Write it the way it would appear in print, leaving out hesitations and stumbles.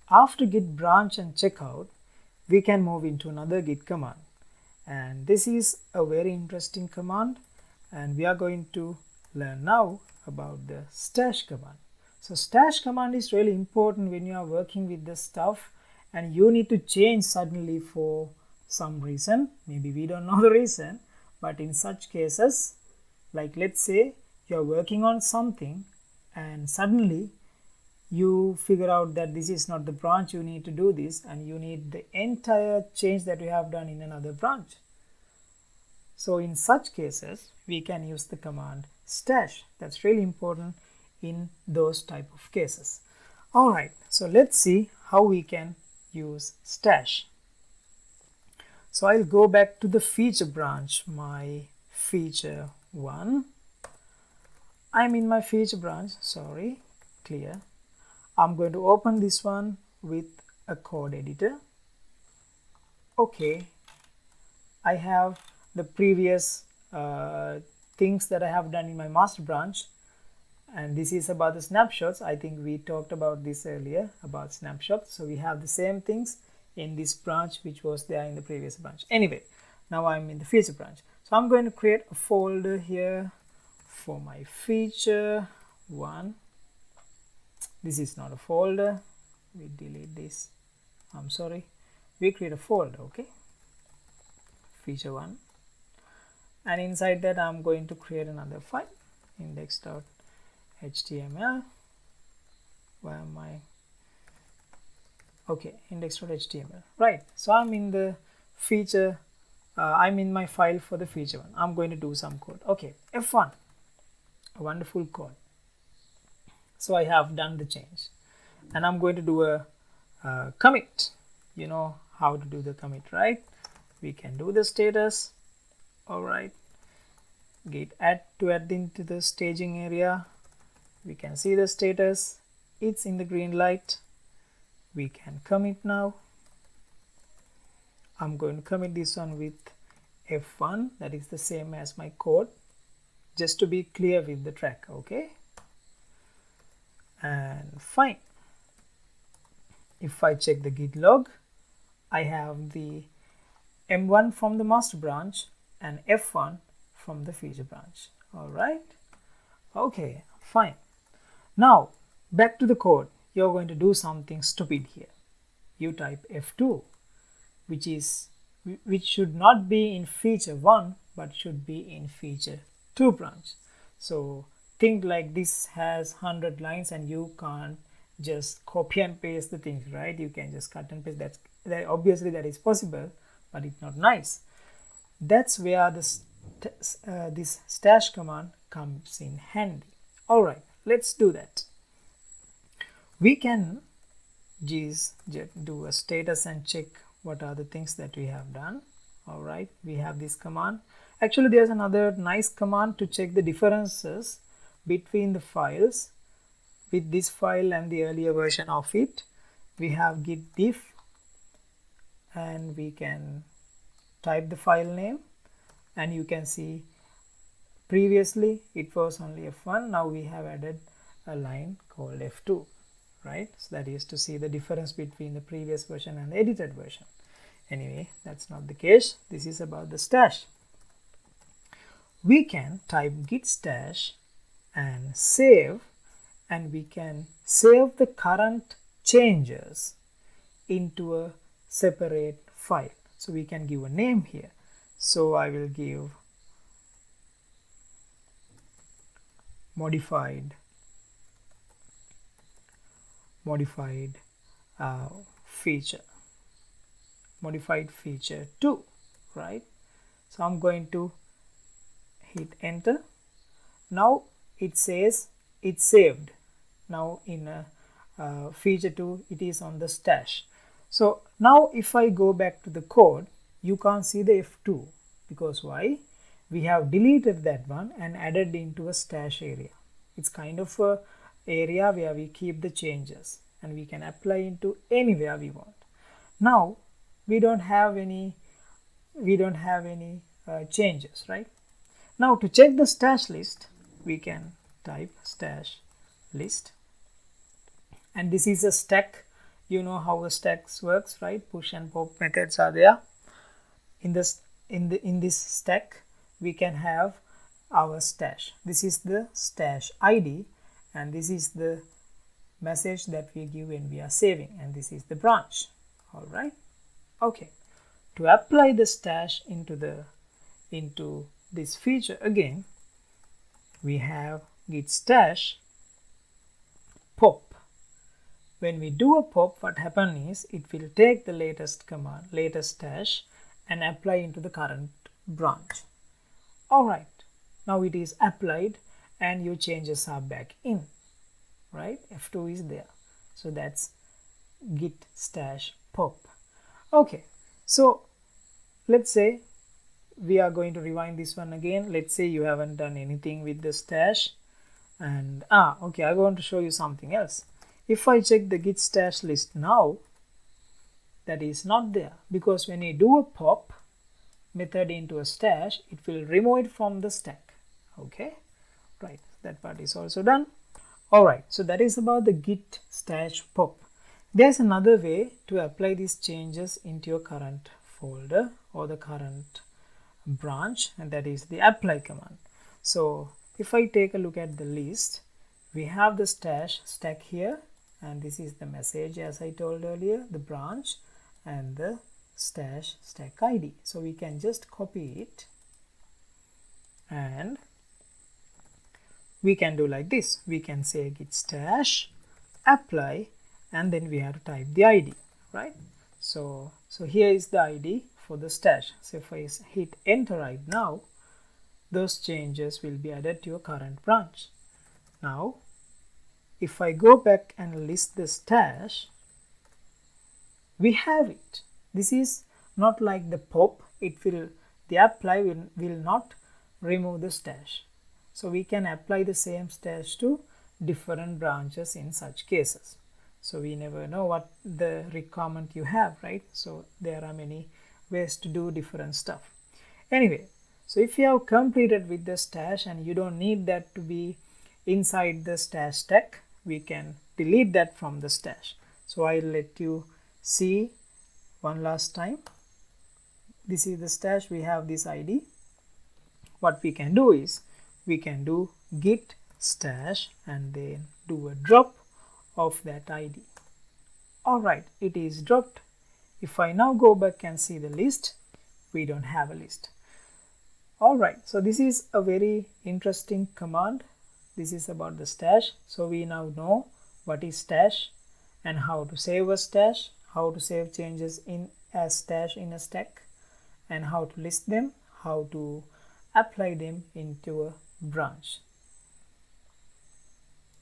after git branch and checkout, we can move into another git command, and this is a very interesting command, and we are going to learn now about the stash command. So stash command is really important when you are working with the stuff and you need to change suddenly for some reason. Maybe we don't know the reason, but in such cases, like let's say you're working on something and suddenly you figure out that this is not the branch you need to do this, and you need the entire change that you have done in another branch. So in such cases, we can use the command stash. That's really important in those type of cases. All right, so let's see how we can use stash. So I'll go back to the feature branch, my feature 1. I'm in my feature branch, sorry, clear. I'm going to open this one with a code editor. Okay, I have the previous things that I have done in my master branch, and this is about the snapshots. I think we talked about this earlier about snapshots. So we have the same things in this branch which was there in the previous branch. Anyway, now I'm in the feature branch. So I'm going to create a folder here for my feature 1. This is not a folder. We delete this. I'm sorry. We create a folder, okay? Feature 1. And inside that I'm going to create another file, index.html. Where am I? Okay, index.html. Right. So I'm in the feature. I'm in my file for the feature 1. I'm going to do some code. Okay, F1. A wonderful code. So I have done the change, and I'm going to do a commit. You know how to do the commit, right? We can do the status. All right, git add to add into the staging area. We can see the status. It's in the green light. We can commit now. I'm going to commit this one with F1. That is the same as my code, just to be clear with the track. Okay, and fine. If I check the git log, I have the M1 from the master branch and F1 from the feature branch. All right. Okay, fine. Now back to the code. You're going to do something stupid here. You type F2, which should not be in feature 1 but should be in feature 2 branch. So think like this has 100 lines and you can't just copy and paste the things, right? You can just cut and paste. That obviously that is possible, but it's not nice. That's where this stash command comes in handy. All right, let's do that. We can just do a status and check what are the things that we have done. All right, we have this command. Actually, there's another nice command to check the differences between the files. With this file and the earlier version of it, we have git diff, and we can type the file name, and you can see previously it was only F1. Now we have added a line called F2, right? So that is to see the difference between the previous version and the edited version. Anyway, that's not the case. This is about the stash. We can type git stash and save, and we can save the current changes into a separate file. So we can give a name here. So I will give modified feature 2, right? So I'm going to hit enter. Now it says it's saved. Now in feature 2 it is on the stash. So now if I go back to the code, you can't see the F2 because why? We have deleted that one and added into a stash area. It's kind of a area where we keep the changes and we can apply into anywhere we want. Now we don't have any changes, right? Now to check the stash list, we can type stash list, and this is a stack you know how a stack works, right? Push and pop methods are there. In this stack we can have our stash. This is the stash ID, and this is the message that we give when we are saving, and this is the branch. All right. Okay. To apply the stash into this feature again, we have git stash pop. When we do a pop, what happens is it will take the latest command, latest stash, and apply into the current branch. Alright, now it is applied and your changes are back in, right? F2 is there. So that's git stash pop. Okay, so let's say we are going to rewind this one again. Let's say you haven't done anything with the stash, and okay, I want to show you something else. If I check the git stash list now, that is not there, because when you do a pop method into a stash, it will remove it from the stack. Okay, right, that part is also done. Alright, so that is about the git stash pop. There's another way to apply these changes into your current folder or the current branch, and that is the apply command. So if I take a look at the list, we have the stash stack here, and this is the message as I told earlier, the branch, and the stash stack ID. So we can just copy it and we can do like this. We can say git stash apply, and then we have to type the ID, right? So here is the ID for the stash. So if I hit enter right now, those changes will be added to your current branch. Now if I go back and list the stash, we have it. This is not like the pop. The apply will not remove the stash. So we can apply the same stash to different branches in such cases. So we never know what the requirement you have, right? So there are many ways to do different stuff. Anyway, so if you have completed with the stash and you don't need that to be inside the stash stack, we can delete that from the stash. So I'll let you see one last time. This is the stash. We have this ID. What we can do is we can do git stash and then do a drop of that ID. Alright, it is dropped. If I now go back and see the list, we don't have a list. Alright, so this is a very interesting command. This is about the stash. So we now know what is stash and how to save a stash, how to save changes in as stash in a stack, and how to list them, how to apply them into a branch.